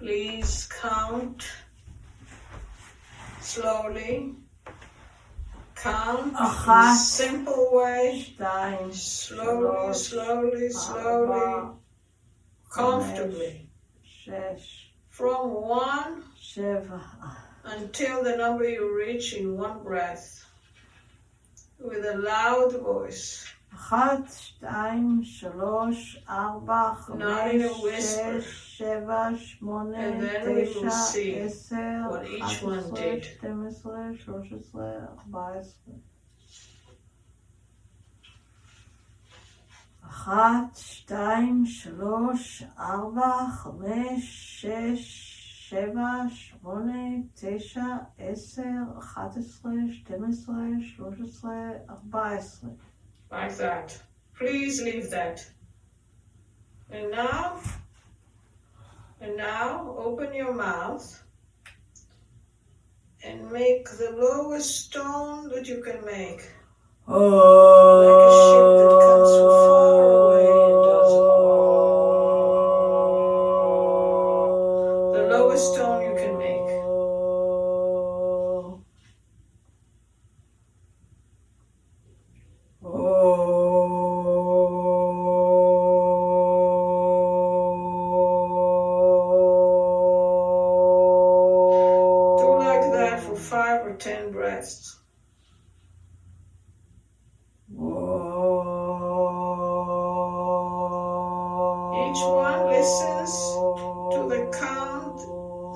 Please count slowly. Count in a simple way. Slowly, slowly, slowly. Comfortably. From 1 until the number you reach in one breath. With a loud voice. 1, 2, 3, 4, 5, 6, 7, 8, And then we will 9, see 10, what each one 11, did. 12, 13, 14. 1, 2, 3, 4, 5, 6, 7, 8, 9, 10, 11, 12, 13, 14. Like that. Please leave that. And now open your mouth and make the lowest tone that you can make. Like a ship that comes from far away and does the lowest tone you can make. Do like that for 5 or 10 breaths. Each one listens to the count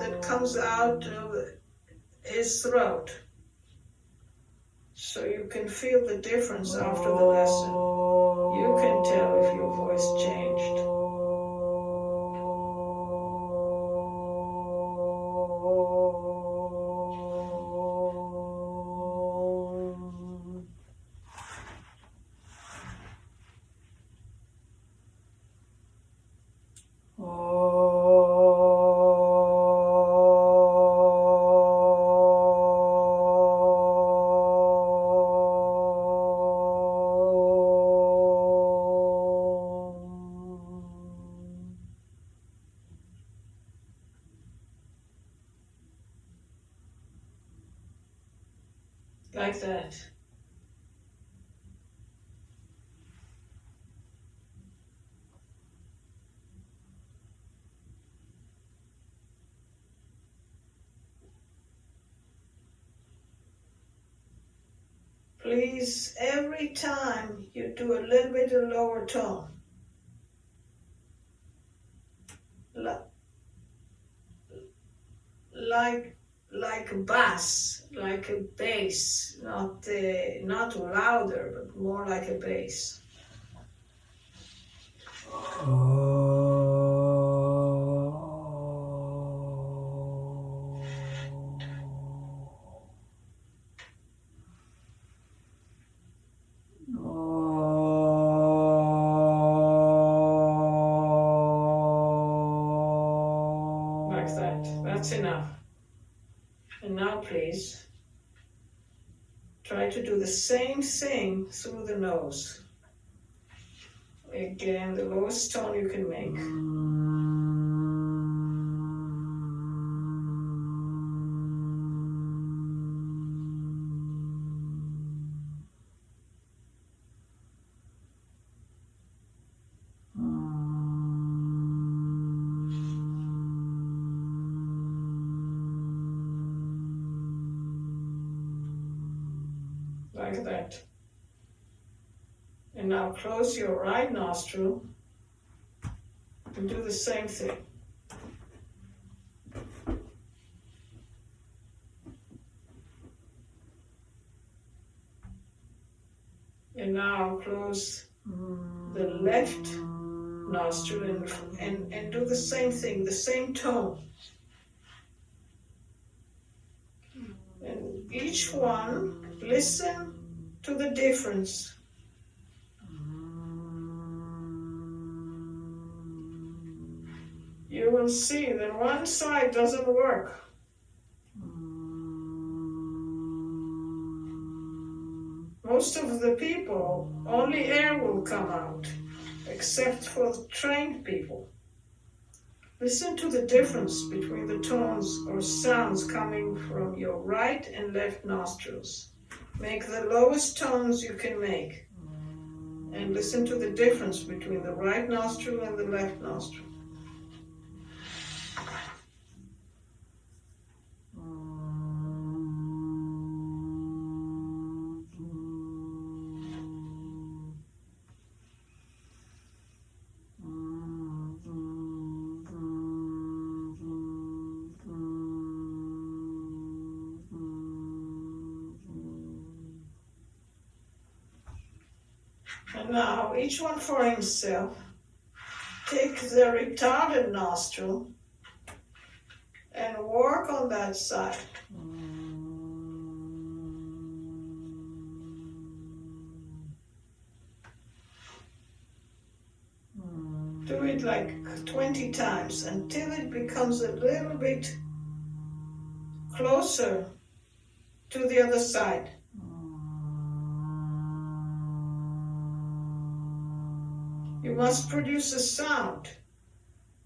that comes out of his throat. So you can feel the difference after the lesson. You can tell if your voice changed. Like that. Please, every time you do a little bit of lower tone, like a bass, like a bass, not louder, but more like a bass. Like that. That's enough. And now please, try to do the same thing through the nose. Again, the lowest tone you can make. Like that. And now close your right nostril and do the same thing. And now close the left nostril and do the same thing, the same tone. And each one, listen to the difference. You will see that one side doesn't work. Most of the people, only air will come out, except for the trained people. Listen to the difference between the tones or sounds coming from your right and left nostrils. Make the lowest tones you can make. And listen to the difference between the right nostril and the left nostril. And now, each one for himself, take the retarded nostril and work on that side. Do it like 20 times until it becomes a little bit closer to the other side. You must produce a sound.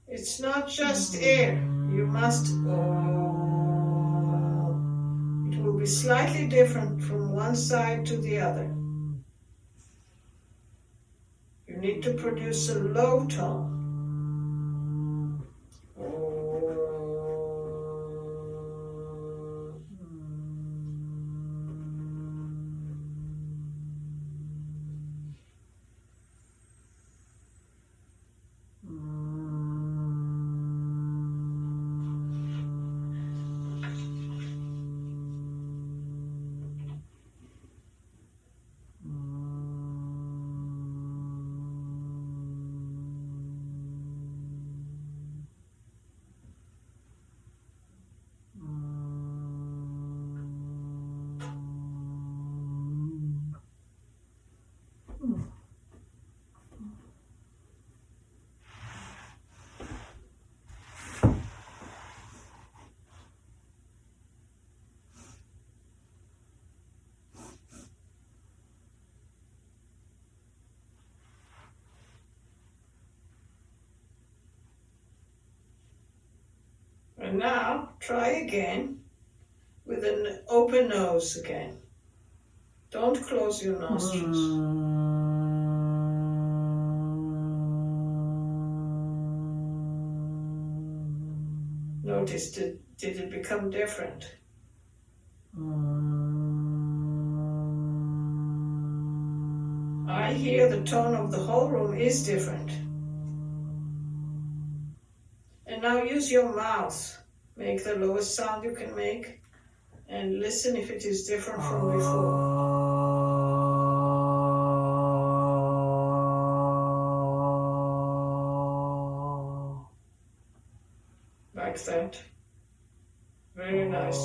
It's not just air. You must, it will be slightly different from one side to the other. You need to produce a low tone. And now, try again with an open nose again. Don't close your nostrils. Notice, did it become different? I hear the tone of the whole room is different. And now use your mouth. Make the lowest sound you can make and listen if it is different from before. Like that. Very nice.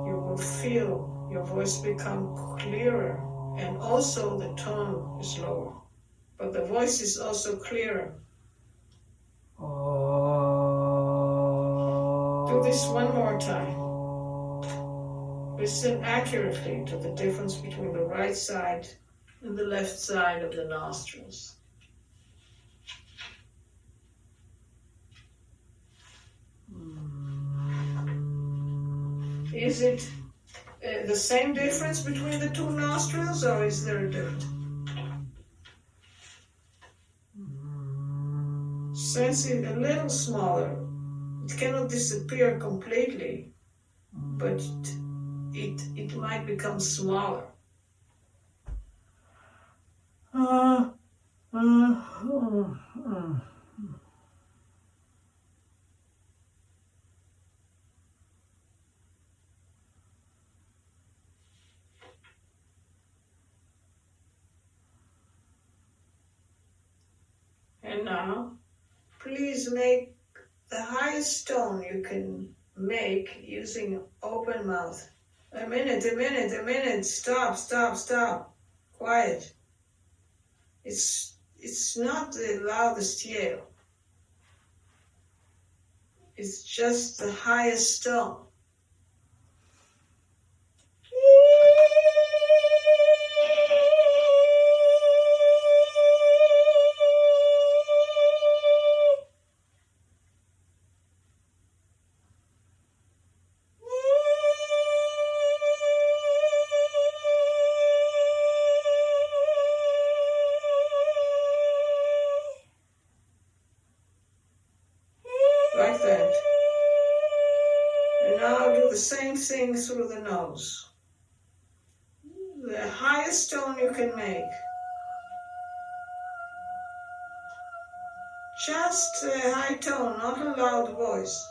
You will feel your voice become clearer, and also the tone is lower. But the voice is also clearer. Do this one more time. Listen accurately to the difference between the right side and the left side of the nostrils. Is it the same difference between the two nostrils, or is there a difference? Since it's a little smaller, it cannot disappear completely, but it might become smaller. And now, please make the highest tone you can make using open mouth. A minute, stop. Quiet. It's not the loudest yell. It's just the highest tone. the same thing through the nose. The highest tone you can make. Just a high tone, not a loud voice.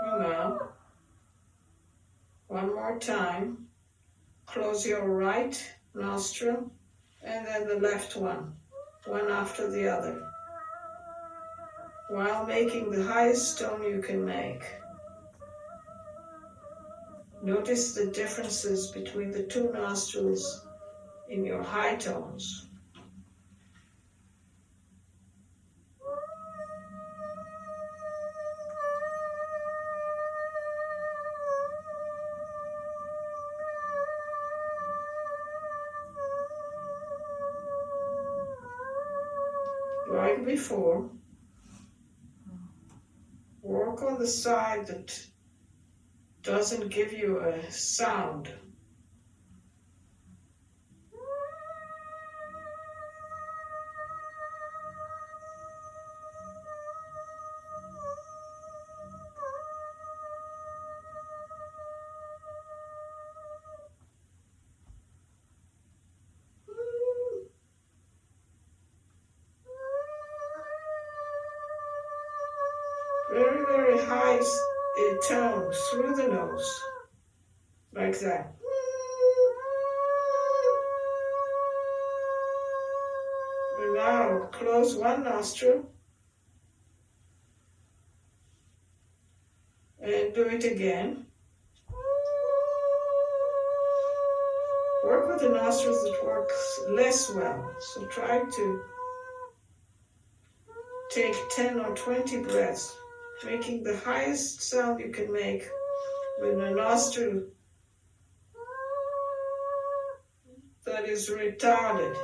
And now, one more time, close your right nostril and then the left one after the other, while making the highest tone you can make. Notice the differences between the two nostrils in your high tones. Like before, work on the side that doesn't give you a sound. Very, very high tone through the nose, like that. And now close one nostril and do it again. Work with the nostrils that works less well, so try to take 10 or 20 breaths, making the highest sound you can make with a nostril that is retarded.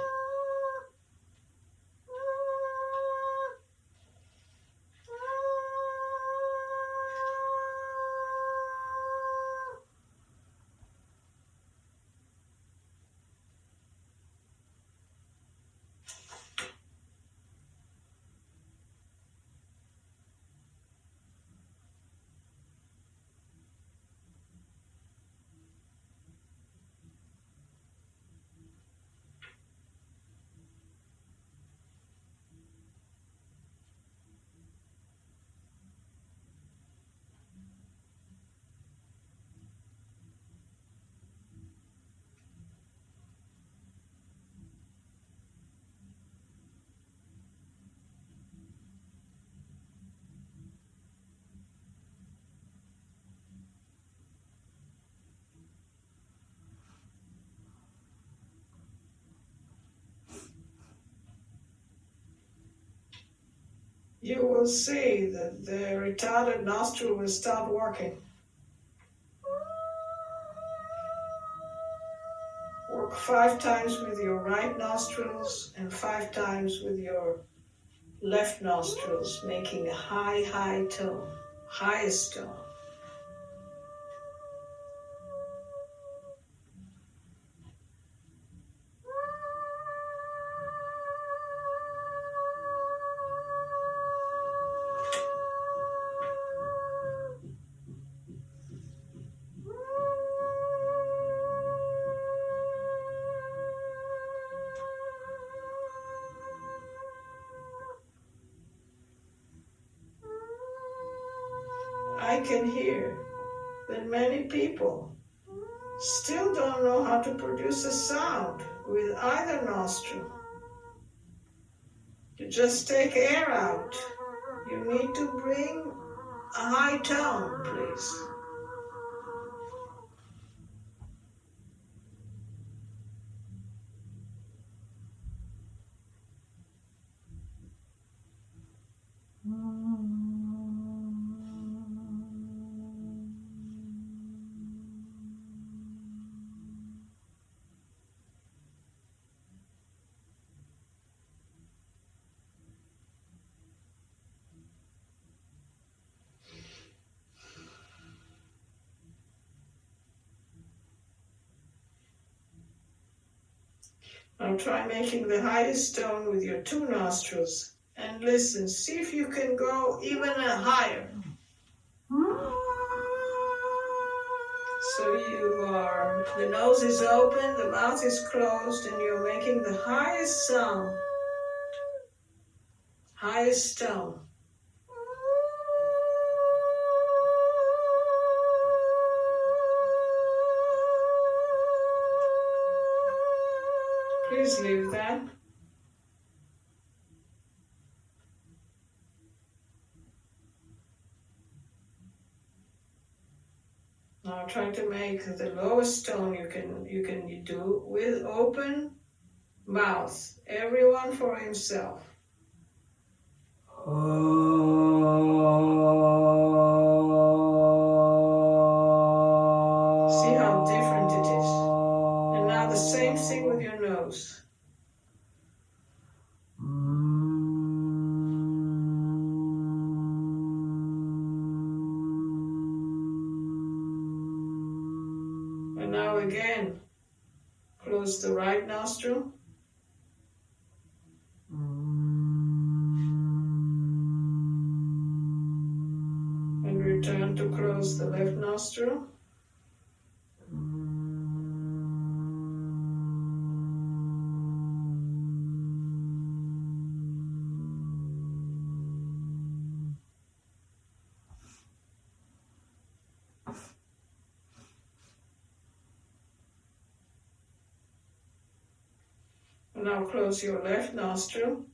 You will see that the retarded nostril will start working. Work 5 times with your right nostrils and 5 times with your left nostrils, making a high, high tone, highest tone. I can hear that many people still don't know how to produce a sound with either nostril. You just take air out. You need to bring a high tone, please. Now try making the highest tone with your two nostrils and listen. See if you can go even higher. So the nose is open, the mouth is closed, and you're making the highest sound, highest tone. Please leave that. Now try to make the lowest tone you can do with open mouth. Everyone for himself. See how different it is. And now the same thing with your nose. And now again, close the right nostril. And return to close the left nostril. And now close your left nostril.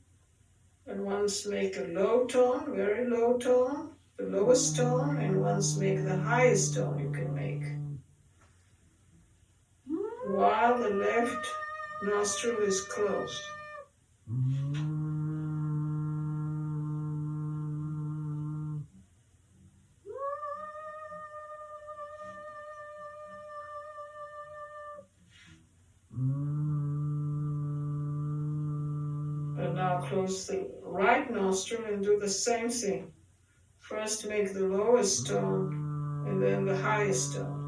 And once make a low tone, very low tone, the lowest tone, and once make the highest tone you can make. While the left nostril is closed. And now close the right nostril and do the same thing. First make the lowest tone and then the highest tone.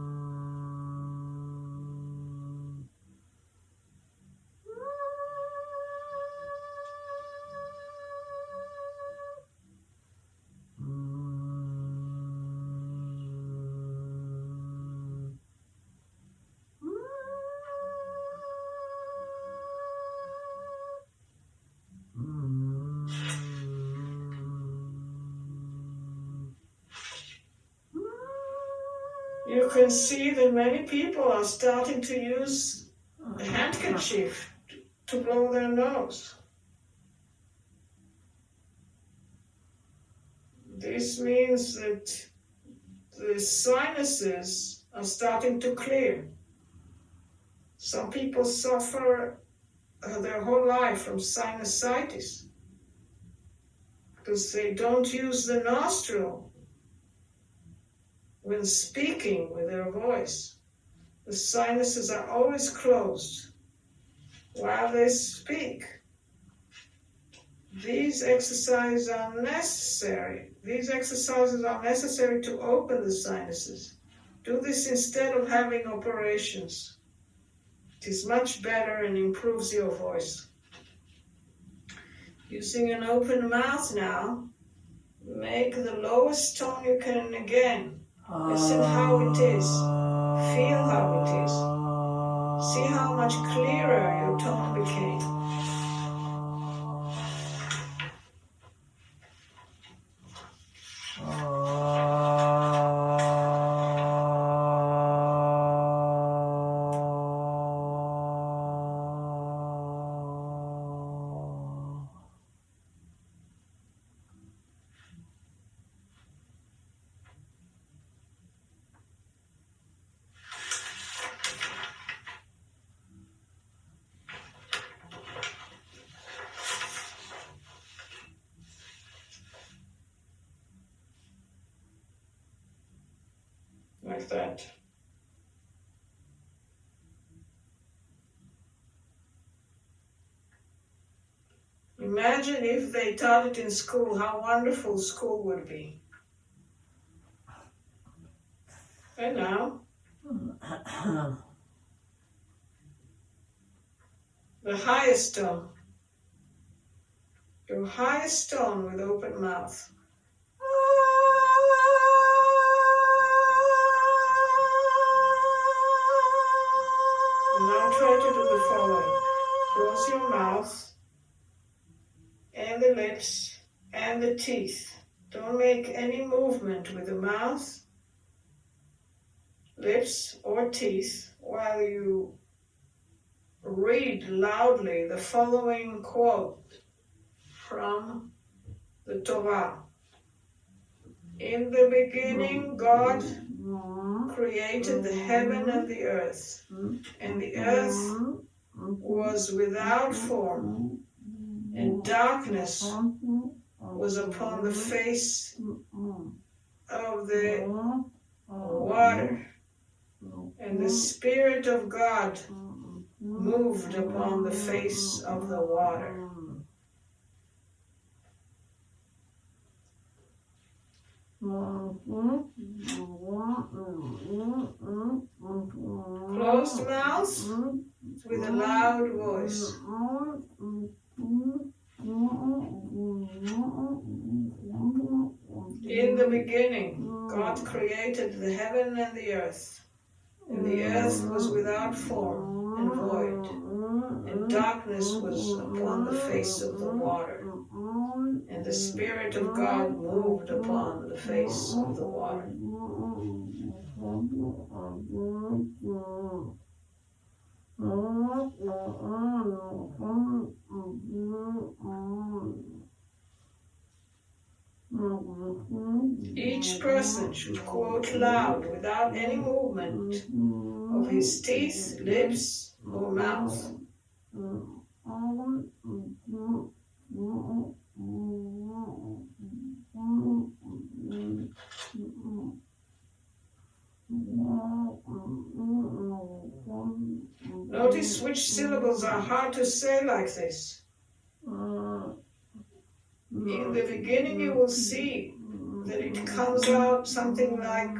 You can see that many people are starting to use a handkerchief to blow their nose. This means that the sinuses are starting to clear. Some people suffer their whole life from sinusitis because they don't use the nostril when speaking with their voice. The sinuses are always closed while they speak. These exercises are necessary. These exercises are necessary to open the sinuses. Do this instead of having operations. It is much better and improves your voice. Using an open mouth now, make the lowest tone you can again. Listen how it is. Feel how it is. See how much clearer your tone became. Like that. Imagine if they taught it in school, how wonderful school would be. And now, the highest tone. Your highest tone with open mouth. And now try to do the following. Close your mouth and the lips and the teeth. Don't make any movement with the mouth, lips, or teeth while you read loudly the following quote from the Torah. In the beginning, God created the heaven and the earth, and the earth was without form, and darkness was upon the face of the water, and the Spirit of God moved upon the face of the water. Closed mouth with a loud voice. In the beginning, God created the heaven and the earth was without form and void, and darkness was upon the face of the water, and the Spirit of God moved upon the face of the water. Each person should quote loud without any movement of his teeth, lips, or mouth. Notice which syllables are hard to say like this. In the beginning you will see that it comes out something like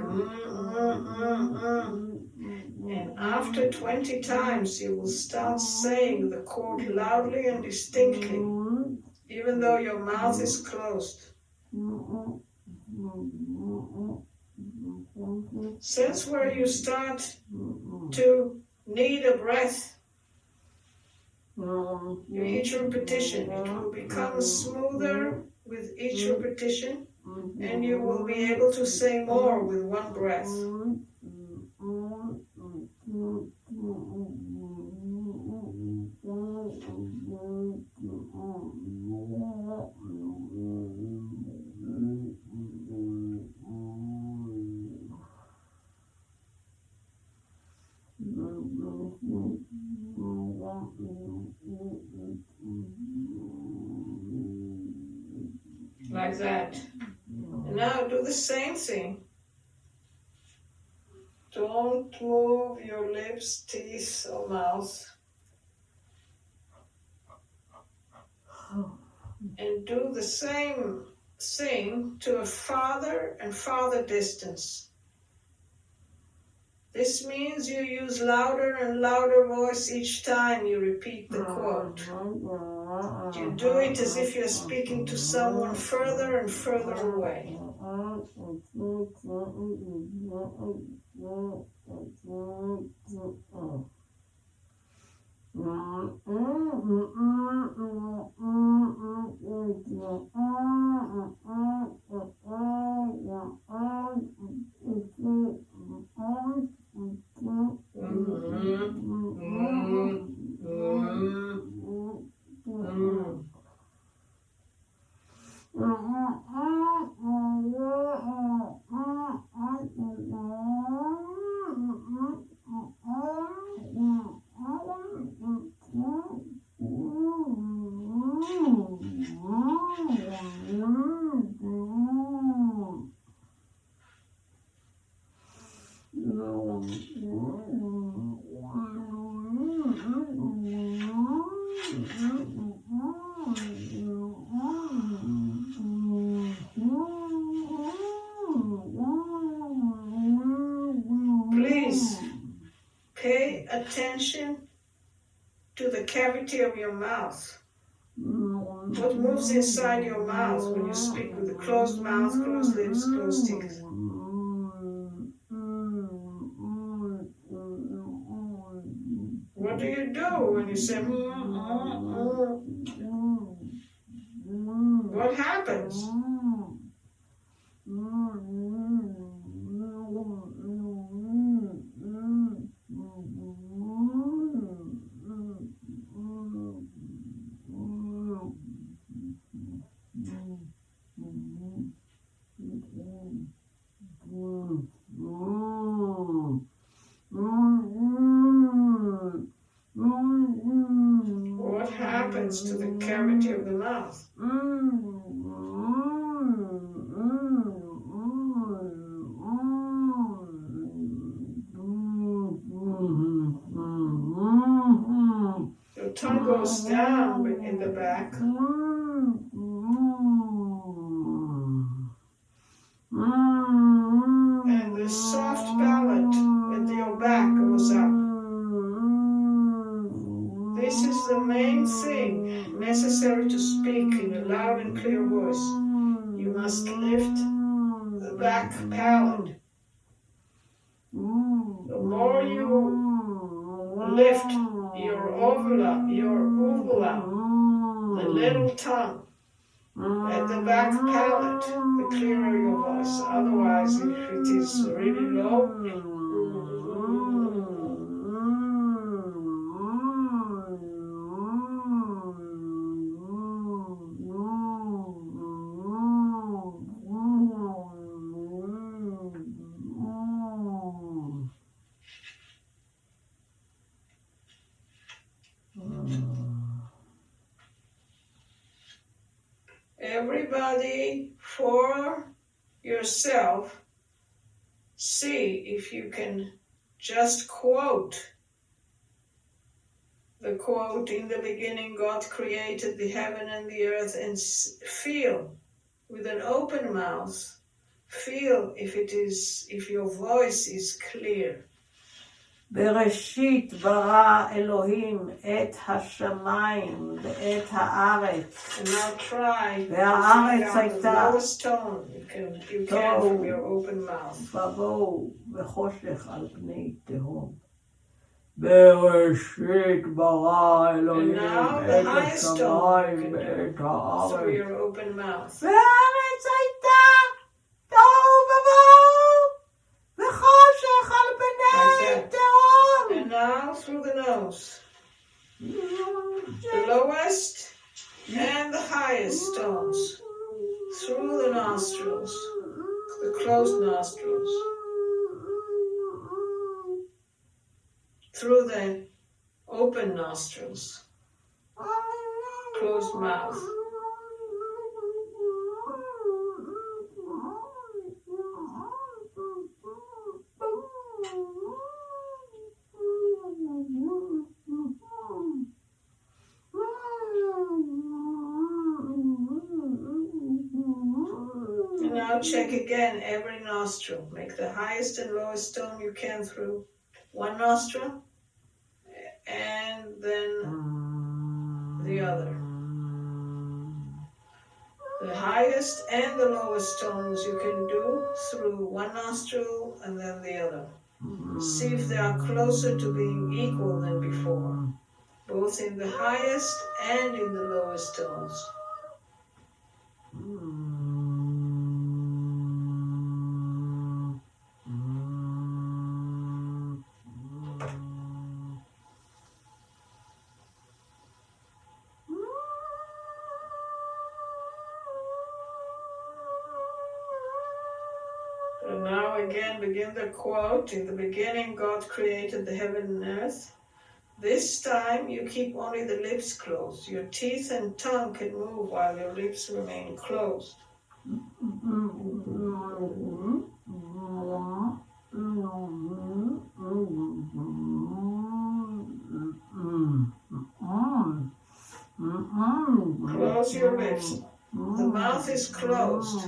and after 20 times you will start saying the quote loudly and distinctly, even though your mouth is closed. Sense where you start to need a breath. Each repetition, it will become smoother with each repetition, and you will be able to say more with one breath. Like that. And now do the same thing. Don't move your lips, teeth, or mouth. And do the same thing to a farther and farther distance. This means you use louder and louder voice each time you repeat the quote. You do it as if you're speaking to someone further and further away. Please pay attention to the cavity of your mouth. What moves inside your mouth when you speak with a closed mouth, closed lips, closed teeth? What do you do when you say What happens? What happens to the cavity of the mouth? Your tongue goes down in the back. And the soft palate at your back goes up. This is the main thing necessary to speak in a loud and clear voice. You must lift the back palate. The more you lift your uvula, the little tongue, at the back palate, the clearer your voice. Otherwise, if it is really low, everybody for yourself, see if you can just quote the quote, "In the beginning God created the heaven and the earth," and feel with an open mouth, feel if your voice is clear. בראשית ברא אלוהים את השמיים ואת הארץ. And now try והארץ to find out the הייתה lowest tone you can from your open mouth. ובואו וחושך על פני תהום. בראשית ברא אלוהים את השמיים ואת הארץ. Through your open mouth. והארץ הייתה תוהו ובוהו וחושך על פני תהום. And now through the nose. The lowest and the highest tones. Through the nostrils. The closed nostrils. Through the open nostrils. Closed mouth. And now check again every nostril. Make the highest and lowest tone you can through one nostril and then the other. The highest and the lowest tones you can do through one nostril and then the other. See if they are closer to being equal than before, both in the highest and in the lowest tones. And now again begin the quote. In the beginning God created the heaven and earth. This time you keep only the lips closed. Your teeth and tongue can move while your lips remain closed. Close your lips. The mouth is closed.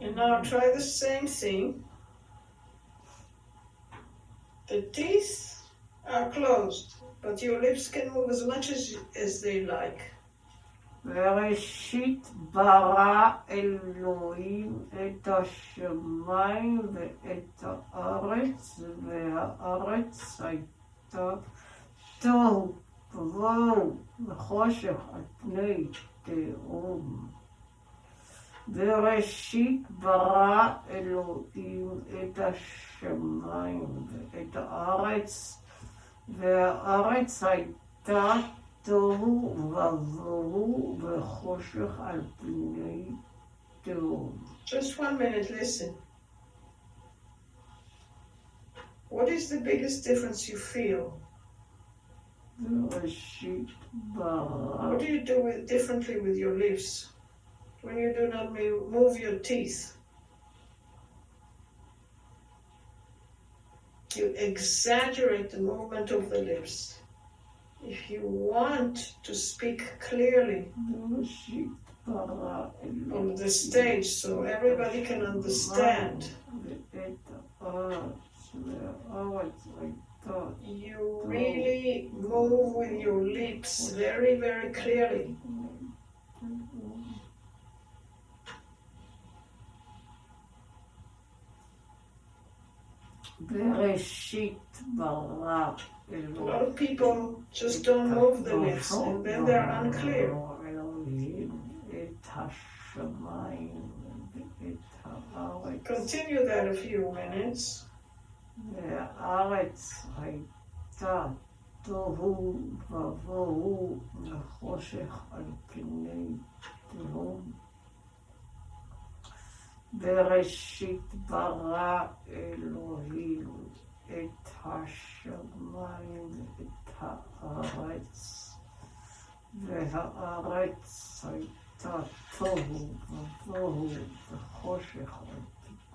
And now try the same thing. The teeth are closed, but your lips can move as much as they like. בראשית ברא אלוהים את השמיים ואת הארץ, והארץ הייתה תוהו ובוהו וחושך על פני תהום. בראשית ברא אלוהים את השמיים ואת הארץ, והארץ הייתה תוהו ובוהו וחושך על פני תהום. Just 1 minute, listen. What is the biggest difference you feel? בראשית ברא. What do you do differently with your lips when you do not move your teeth? You exaggerate the movement of the lips. If you want to speak clearly on the stage so everybody can understand, you really move with your lips very, very clearly. בראשית ברא A lot of people just don't move the lips and then they're unclear. Continue that a few minutes. והארץ הייתה תוהו ובוהו וחושך על פני תהום. בראשית ברא אלוהים את השמיים ואת הארץ, והארץ הייתה תוהו ובוהו וחושך על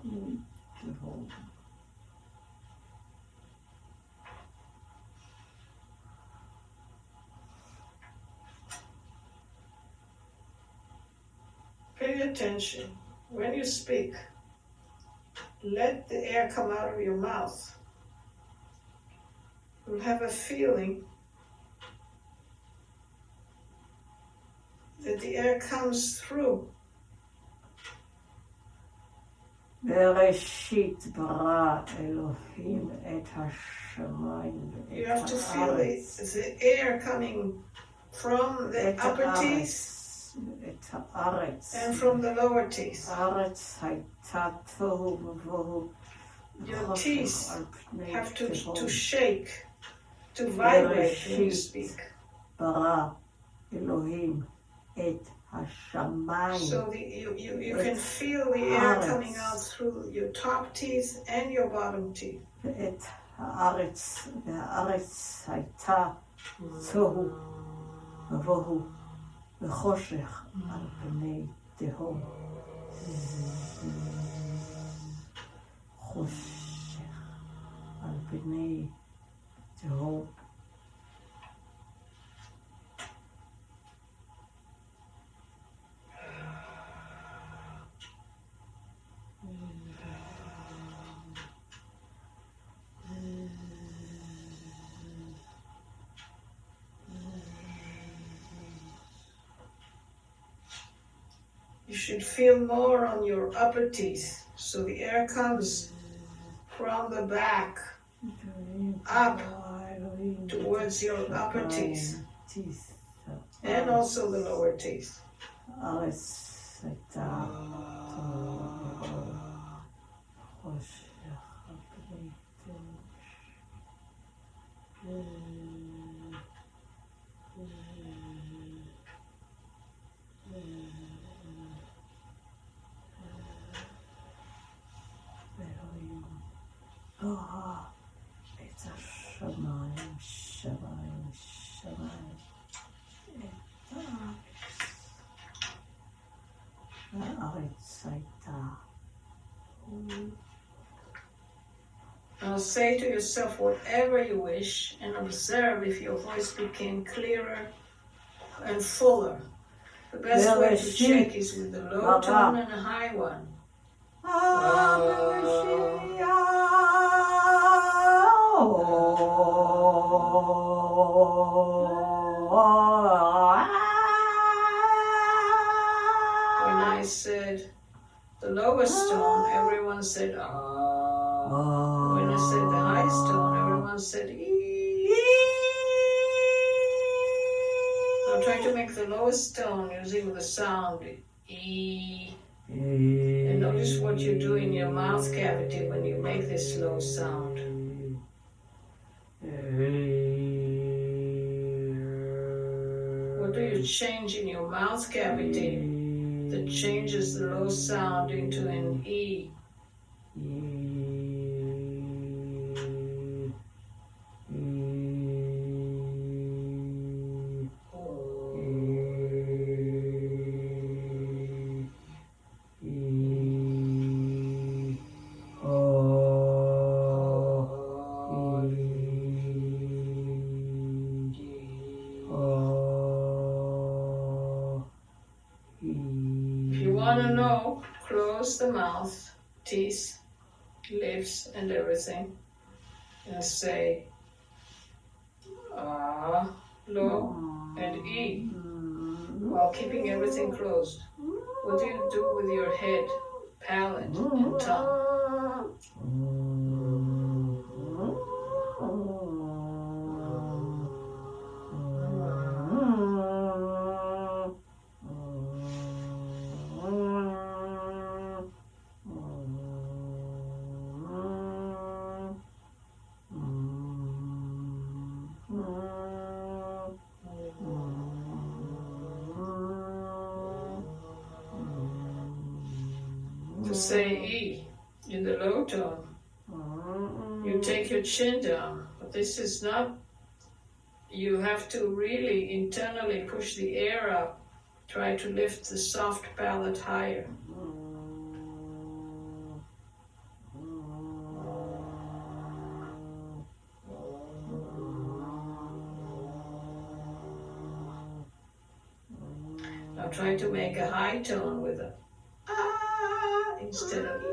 פני תהום. Pay attention. When you speak, let the air come out of your mouth. You'll have a feeling that the air comes through. בראשית ברא אלוהים את השמיים You ואת have to feel הארץ. the air coming from the upper teeth את הארץ. and from the lower teeth. הארץ הייתה תוהו ובוהו. Your teeth have to shake, to vibrate when you speak. ברא אלוהים את השמיים. So you can feel the air coming out through your top teeth and your bottom teeth. ואת הארץ, והארץ הייתה תוהו ובוהו וחושך על פני תהום. חושך על פני תהום. You should feel more on your upper teeth, so the air comes from the back up towards your upper teeth and also the lower teeth. הארץ הייתה תוהו ובוהו, חושך על פני תהום. Shamayim, Shamayim, Shamayim. הארץ הייתה. Now say to yourself whatever you wish and observe if your voice became clearer and fuller. The best way to check is with a low tone and a high one. When I said the lowest tone, everyone said ah. When I said the highest tone, everyone said ee. Now try to make the lowest tone using the sound ee. And notice what you do in your mouth cavity when you make this low sound. What do you change in your mouth cavity that changes the low sound into an E? Close the mouth, teeth, lips, and everything, and say ah, low, and E, while keeping everything closed. What do you do with your head, palate, and tongue? To say E in the low tone, you take your chin down, but this is not, you have to really internally push the air up, try to lift the soft palate higher. Now try to make a high tone with a ah instead of a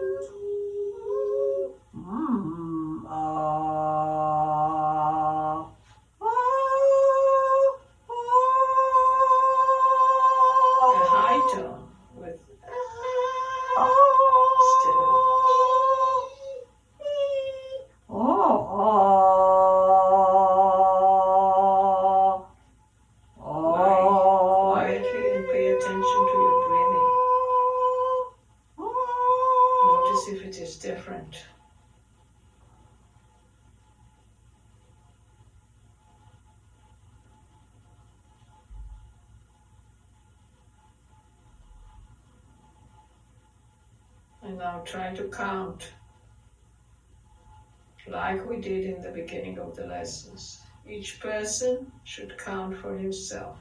high tone with instead of quietly, and pay attention to your breathing. Notice if it is different. And now try to count like we did in the beginning of the lessons. Each person should count for himself.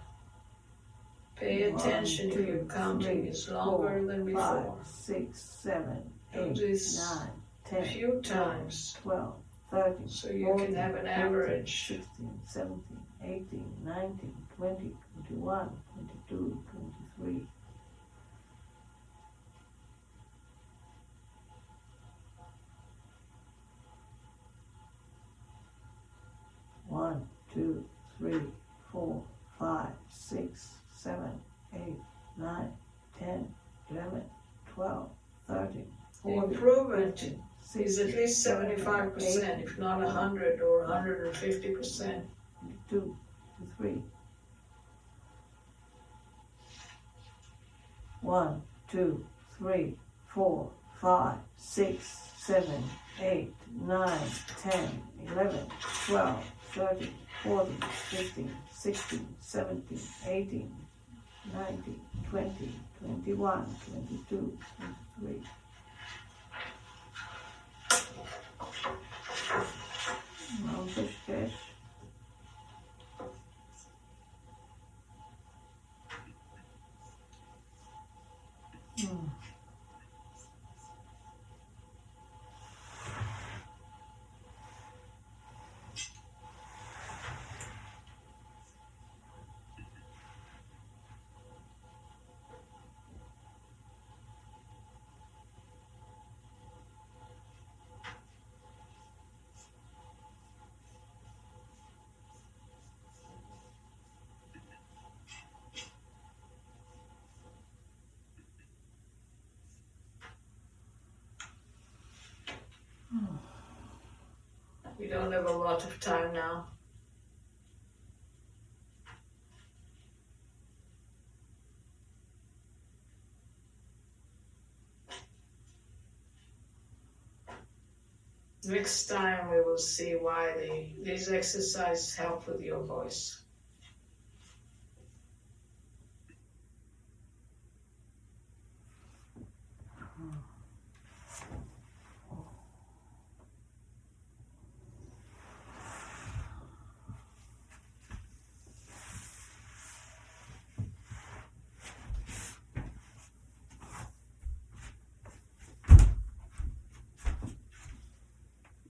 Pay attention if your counting is longer than before. 5, 6, 7, Do 8, this 9, 10, a few times 12, 13, so you 14, can have an 15, average. 16, 17, 18, 19, 20, 21, 22, 23. One, 2, 3, 4, 5, 6, 7, 8, 9, 10, 11, 12, 13, 14, Improvement 15, is at least 75%, if not 100 or 150%. 2, 3. 1, 2, 3, 4, 5, 6, 7, 8, 9, 10, 11, 12, 13, 14, 15, 16, 17, 18, 19, 20, 21, 22, 23. לא מקשקש. We don't have a lot of time now. Next time we will see why these exercises help with your voice.